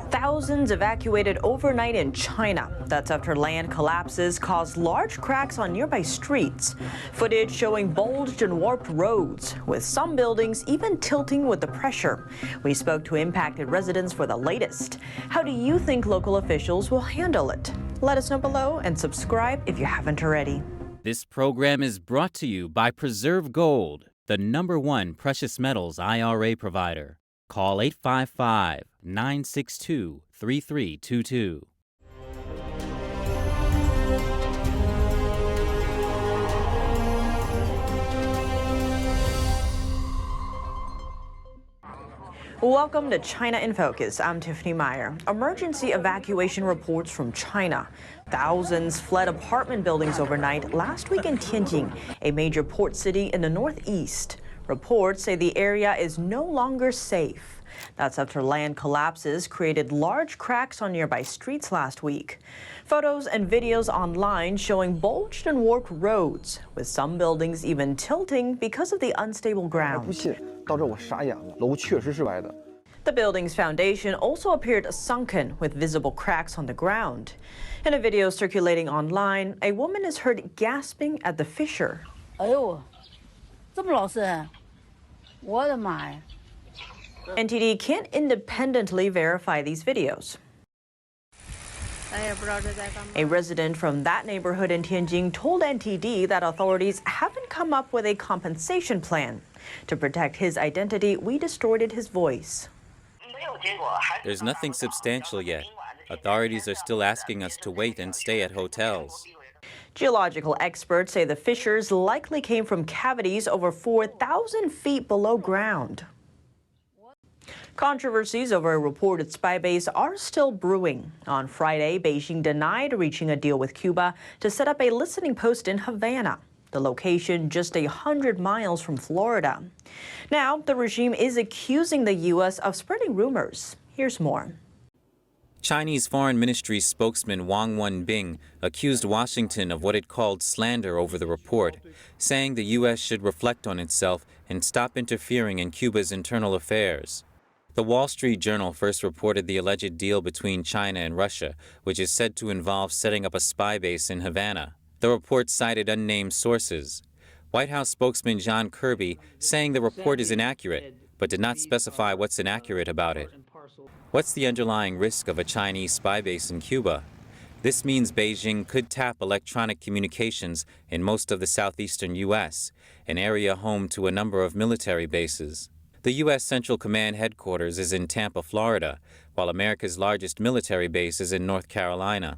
Thousands evacuated overnight in China. That's after land collapses caused large cracks on nearby streets. Footage showing bulged and warped roads, with some buildings even tilting with the pressure. We spoke to impacted residents for the latest. How do you think local officials will handle it? Let us know below and subscribe if you haven't already. This program is brought to you by Preserve Gold, the #1 precious metals IRA provider. Call 855-962-3322. Welcome to China in Focus. I'm Tiffany Meyer. Emergency evacuation reports from China. Thousands fled apartment buildings overnight last week in Tianjin, a major port city in the northeast. Reports say the area is no longer safe. That's after land collapses created large cracks on nearby streets last week. Photos and videos online showing bulged and warped roads, with some buildings even tilting because of the unstable ground. The building's foundation also appeared sunken with visible cracks on the ground. In a video circulating online, a woman is heard gasping at the fissure. NTD can't independently verify these videos. A resident from that neighborhood in Tianjin told NTD that authorities haven't come up with a compensation plan. To protect his identity, we distorted his voice. There's nothing substantial yet. Authorities are still asking us to wait and stay at hotels. Geological experts say the fissures likely came from cavities over 4,000 feet below ground. Controversies over a reported spy base are still brewing. On Friday, Beijing denied reaching a deal with Cuba to set up a listening post in Havana, the location just 100 miles from Florida. Now, the regime is accusing the U.S. of spreading rumors. Here's more. Chinese Foreign Ministry spokesman Wang Wenbing accused Washington of what it called slander over the report, saying the U.S. should reflect on itself and stop interfering in Cuba's internal affairs. The Wall Street Journal first reported the alleged deal between China and Russia, which is said to involve setting up a spy base in Havana. The report cited unnamed sources. White House spokesman John Kirby saying the report is inaccurate, but did not specify what's inaccurate about it. What's the underlying risk of a Chinese spy base in Cuba? This means Beijing could tap electronic communications in most of the southeastern U.S., an area home to a number of military bases. The U.S. Central Command headquarters is in Tampa, Florida, while America's largest military base is in North Carolina.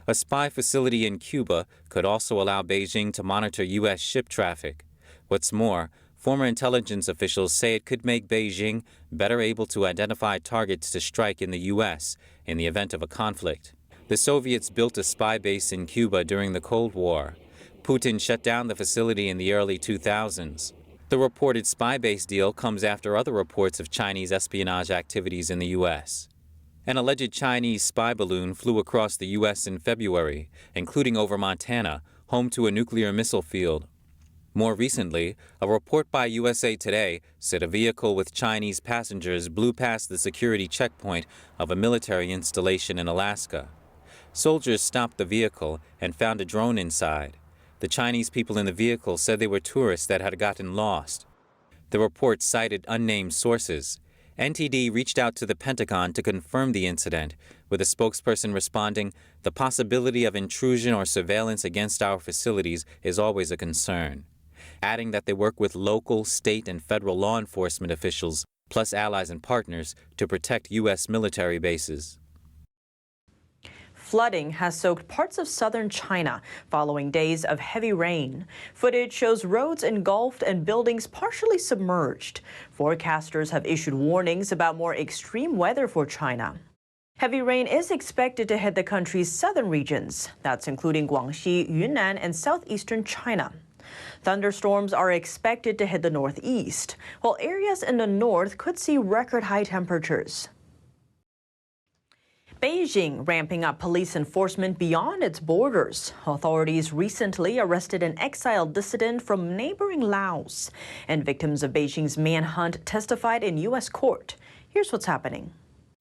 A spy facility in Cuba could also allow Beijing to monitor U.S. ship traffic. What's more, former intelligence officials say it could make Beijing better able to identify targets to strike in the U.S. in the event of a conflict. The Soviets built a spy base in Cuba during the Cold War. Putin shut down the facility in the early 2000s. The reported spy base deal comes after other reports of Chinese espionage activities in the U.S. An alleged Chinese spy balloon flew across the U.S. in February, including over Montana, home to a nuclear missile field. More recently, a report by USA Today said a vehicle with Chinese passengers blew past the security checkpoint of a military installation in Alaska. Soldiers stopped the vehicle and found a drone inside. The Chinese people in the vehicle said they were tourists that had gotten lost. The report cited unnamed sources. NTD reached out to the Pentagon to confirm the incident, with a spokesperson responding, "The possibility of intrusion or surveillance against our facilities is always a concern," adding that they work with local, state, and federal law enforcement officials, plus allies and partners, to protect U.S. military bases. Flooding has soaked parts of southern China following days of heavy rain. Footage shows roads engulfed and buildings partially submerged. Forecasters have issued warnings about more extreme weather for China. Heavy rain is expected to hit the country's southern regions. That's including Guangxi, Yunnan, and southeastern China. Thunderstorms are expected to hit the northeast, while areas in the north could see record high temperatures. Beijing ramping up police enforcement beyond its borders. Authorities recently arrested an exiled dissident from neighboring Laos, and victims of Beijing's manhunt testified in U.S. court. Here's what's happening.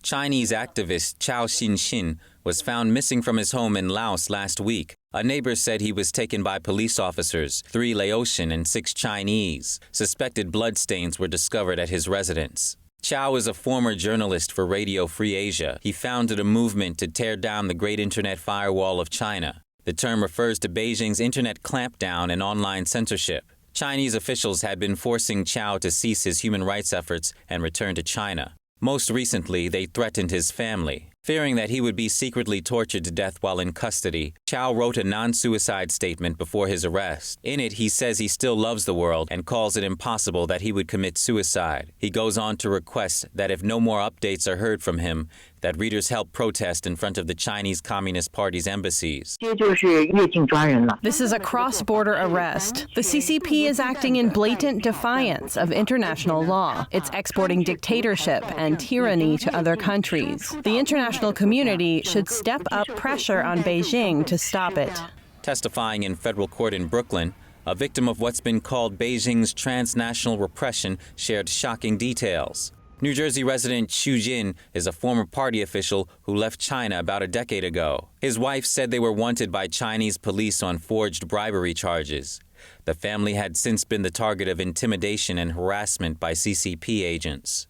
Chinese activist Chao Xin was found missing from his home in Laos last week. A neighbor said he was taken by police officers, 3 Laotian and 6 Chinese. Suspected bloodstains were discovered at his residence. Chao is a former journalist for Radio Free Asia. He founded a movement to tear down the Great Internet Firewall of China. The term refers to Beijing's internet clampdown and online censorship. Chinese officials had been forcing Chao to cease his human rights efforts and return to China. Most recently, they threatened his family. Fearing that he would be secretly tortured to death while in custody, Chao wrote a non-suicide statement before his arrest. In it, he says he still loves the world and calls it impossible that he would commit suicide. He goes on to request that if no more updates are heard from him, that readers help protest in front of the Chinese Communist Party's embassies. This is a cross-border arrest. The CCP is acting in blatant defiance of international law. It's exporting dictatorship and tyranny to other countries. The international community should step up pressure on Beijing to stop it. Testifying in federal court in Brooklyn, a victim of what's been called Beijing's transnational repression shared shocking details. New Jersey resident Xu Jin is a former party official who left China about a decade ago. His wife said they were wanted by Chinese police on forged bribery charges. The family had since been the target of intimidation and harassment by CCP agents.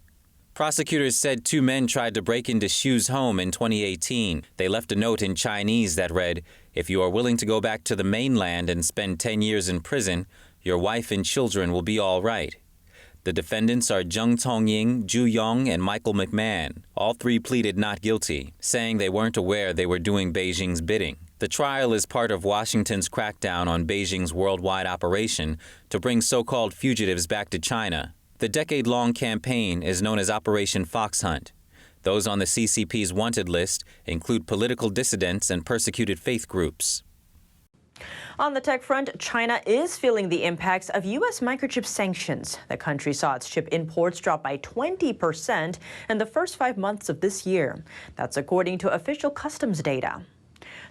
Prosecutors said 2 men tried to break into Xu's home in 2018. They left a note in Chinese that read, "If you are willing to go back to the mainland and spend 10 years in prison, your wife and children will be all right." The defendants are Zheng Tongying, Zhu Yong, and Michael McMahon. All 3 pleaded not guilty, saying they weren't aware they were doing Beijing's bidding. The trial is part of Washington's crackdown on Beijing's worldwide operation to bring so-called fugitives back to China. The decade-long campaign is known as Operation Fox Hunt. Those on the CCP's wanted list include political dissidents and persecuted faith groups. On the tech front, China is feeling the impacts of U.S. microchip sanctions. The country saw its chip imports drop by 20% in the first 5 months of this year. That's according to official customs data.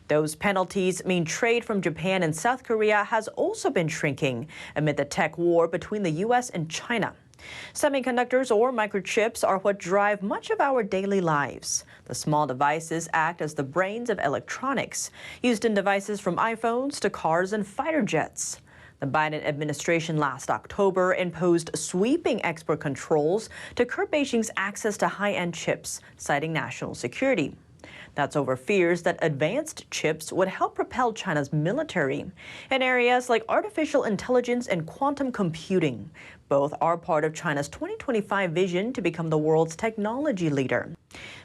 Those penalties mean trade from Japan and South Korea has also been shrinking amid the tech war between the U.S. and China. Semiconductors or microchips are what drive much of our daily lives. The small devices act as the brains of electronics, used in devices from iPhones to cars and fighter jets. The Biden administration last October imposed sweeping export controls to curb Beijing's access to high-end chips, citing national security. That's over fears that advanced chips would help propel China's military in areas like artificial intelligence and quantum computing. Both are part of China's 2025 vision to become the world's technology leader.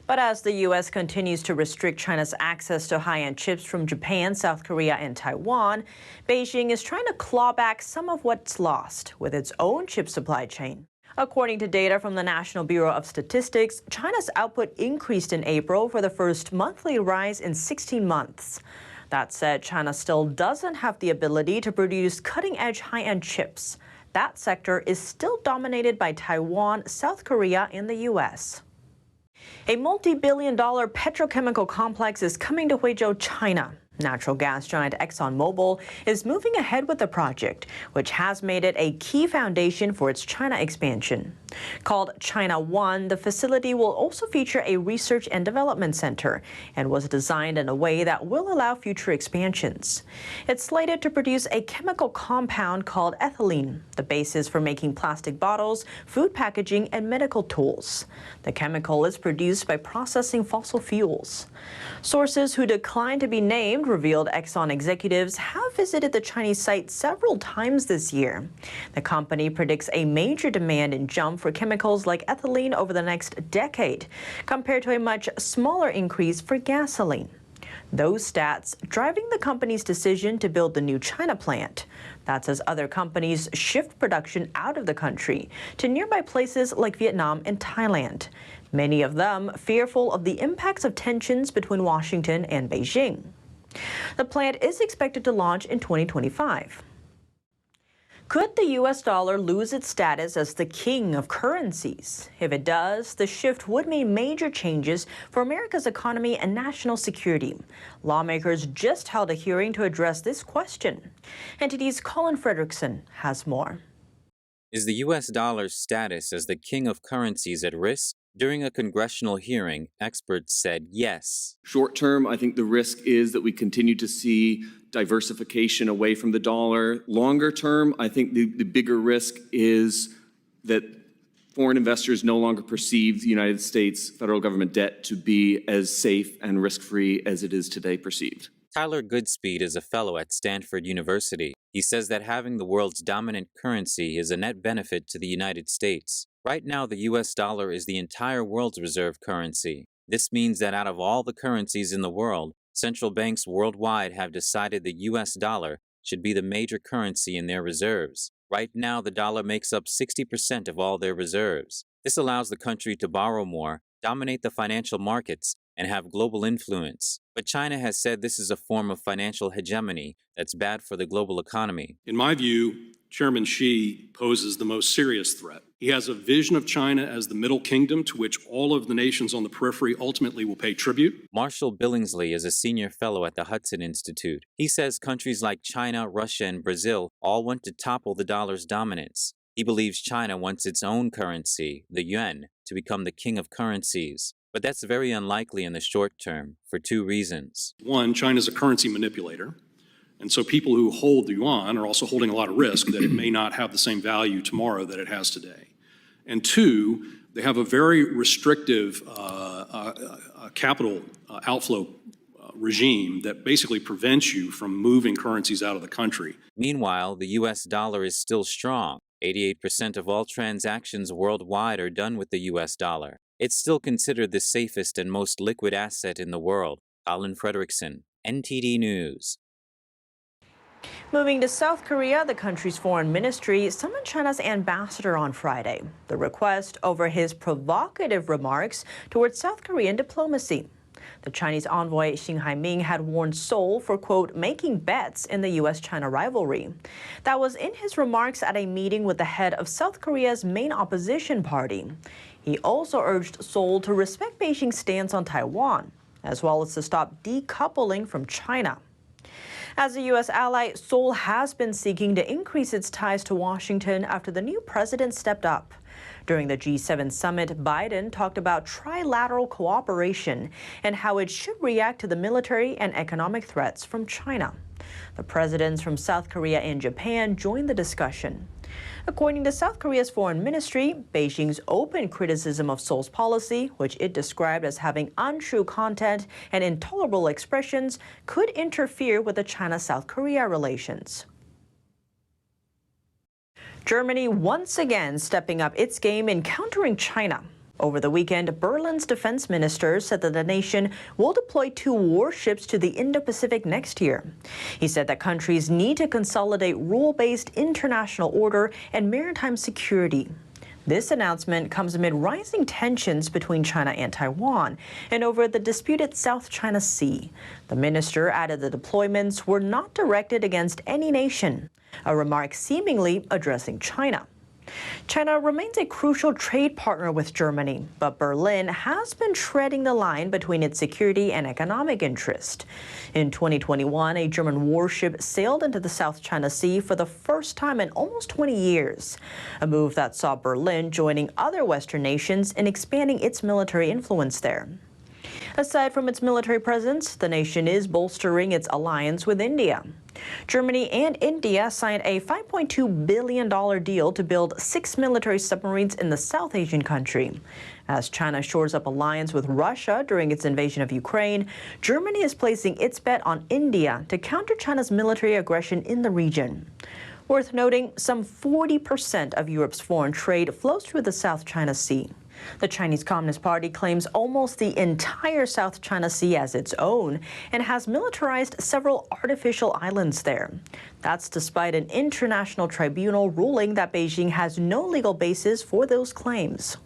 But as the U.S. continues to restrict China's access to high-end chips from Japan, South Korea, and Taiwan, Beijing is trying to claw back some of what's lost with its own chip supply chain. According to data from the National Bureau of Statistics, China's output increased in April for the first monthly rise in 16 months. That said, China still doesn't have the ability to produce cutting-edge high-end chips. That sector is still dominated by Taiwan, South Korea, and the U.S. A multi-billion-dollar petrochemical complex is coming to Huizhou, China. Natural gas giant Exxon is moving ahead with the project, which has made it a key foundation for its China expansion. Called China One, the facility will also feature a research and development center and was designed in a way that will allow future expansions. It's slated to produce a chemical compound called ethylene, the basis for making plastic bottles, food packaging, and medical tools. The chemical is produced by processing fossil fuels. Sources who declined to be named revealed Exxon executives have visited the Chinese site several times this year. The company predicts a major demand and jump for chemicals like ethylene over the next decade, compared to a much smaller increase for gasoline. Those stats driving the company's decision to build the new China plant. That's as other companies shift production out of the country to nearby places like Vietnam and Thailand, many of them fearful of the impacts of tensions between Washington and Beijing. The plant is expected to launch in 2025. Could the U.S. dollar lose its status as the king of currencies? If it does, the shift would mean major changes for America's economy and national security. Lawmakers just held a hearing to address this question. NTD's Colin Fredrickson has more. Is the U.S. dollar's status as the king of currencies at risk? During a congressional hearing, experts said yes. Short term, I think the risk is that we continue to see diversification away from the dollar. Longer term, I think the bigger risk is that foreign investors no longer perceive the United States federal government debt to be as safe and risk-free as it is today perceived. Tyler Goodspeed is a fellow at Stanford University. He says that having the world's dominant currency is a net benefit to the United States. Right now, the U.S. dollar is the entire world's reserve currency. This means that out of all the currencies in the world, central banks worldwide have decided the U.S. dollar should be the major currency in their reserves. Right now, the dollar makes up 60% of all their reserves. This allows the country to borrow more, dominate the financial markets, and have global influence. But China has said this is a form of financial hegemony that's bad for the global economy. In my view, Chairman Xi poses the most serious threat. He has a vision of China as the middle kingdom to which all of the nations on the periphery ultimately will pay tribute. Marshall Billingsley is a senior fellow at the Hudson Institute. He says countries like China, Russia, and Brazil all want to topple the dollar's dominance. He believes China wants its own currency, the yuan, to become the king of currencies. But that's very unlikely in the short term for two reasons. One, China's a currency manipulator. And so people who hold the yuan are also holding a lot of risk that it may not have the same value tomorrow that it has today. And two, they have a very restrictive capital outflow regime that basically prevents you from moving currencies out of the country. Meanwhile, the U.S. dollar is still strong. 88% of all transactions worldwide are done with the U.S. dollar. It's still considered the safest and most liquid asset in the world. Colin Frederickson, NTD News. Moving to South Korea, the country's foreign ministry summoned China's ambassador on Friday. The request over his provocative remarks towards South Korean diplomacy. The Chinese envoy Xing Haiming had warned Seoul for, quote, making bets in the U.S.-China rivalry. That was in his remarks at a meeting with the head of South Korea's main opposition party. He also urged Seoul to respect Beijing's stance on Taiwan, as well as to stop decoupling from China. As a U.S. ally, Seoul has been seeking to increase its ties to Washington after the new president stepped up. During the G7 summit, Biden talked about trilateral cooperation and how it should react to the military and economic threats from China. The presidents from South Korea and Japan joined the discussion. According to South Korea's foreign ministry, Beijing's open criticism of Seoul's policy, which it described as having untrue content and intolerable expressions, could interfere with the China-South Korea relations. Germany once again stepping up its game in countering China. Over the weekend, Berlin's defense minister said that the nation will deploy 2 warships to the Indo-Pacific next year. He said that countries need to consolidate rule-based international order and maritime security. This announcement comes amid rising tensions between China and Taiwan and over the disputed South China Sea. The minister added the deployments were not directed against any nation, a remark seemingly addressing China. China remains a crucial trade partner with Germany, but Berlin has been treading the line between its security and economic interest. In 2021, a German warship sailed into the South China Sea for the first time in almost 20 years, a move that saw Berlin joining other Western nations in expanding its military influence there. Aside from its military presence, the nation is bolstering its alliance with India. Germany and India signed a $5.2 billion deal to build 6 military submarines in the South Asian country. As China shores up alliance with Russia during its invasion of Ukraine, Germany is placing its bet on India to counter China's military aggression in the region. Worth noting, some 40% of Europe's foreign trade flows through the South China Sea. The Chinese Communist Party claims almost the entire South China Sea as its own and has militarized several artificial islands there. That's despite an international tribunal ruling that Beijing has no legal basis for those claims.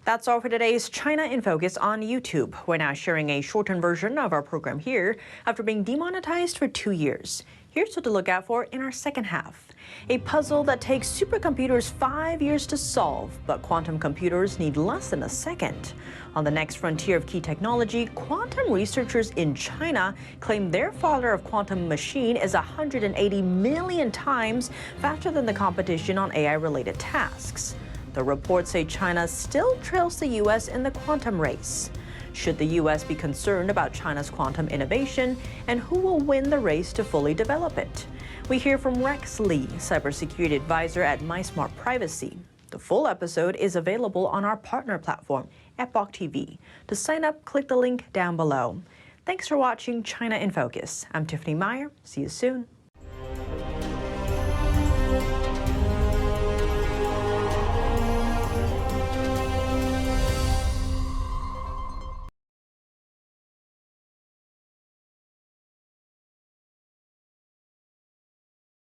That's all for today's China in Focus on YouTube. We're now sharing a shortened version of our program here after being demonetized for 2 years. Here's what to look out for in our second half. A puzzle that takes supercomputers 5 years to solve, but quantum computers need less than a second. On the next frontier of key technology, quantum researchers in China claim their father of quantum machine is 180 million times faster than the competition on AI-related tasks. The reports say China still trails the U.S. in the quantum race. Should the U.S. be concerned about China's quantum innovation, and who will win the race to fully develop it? We hear from Rex Lee, cybersecurity advisor at MySmart Privacy. The full episode is available on our partner platform, Epoch TV. To sign up, click the link down below. Thanks for watching China in Focus. I'm Tiffany Meyer. See you soon.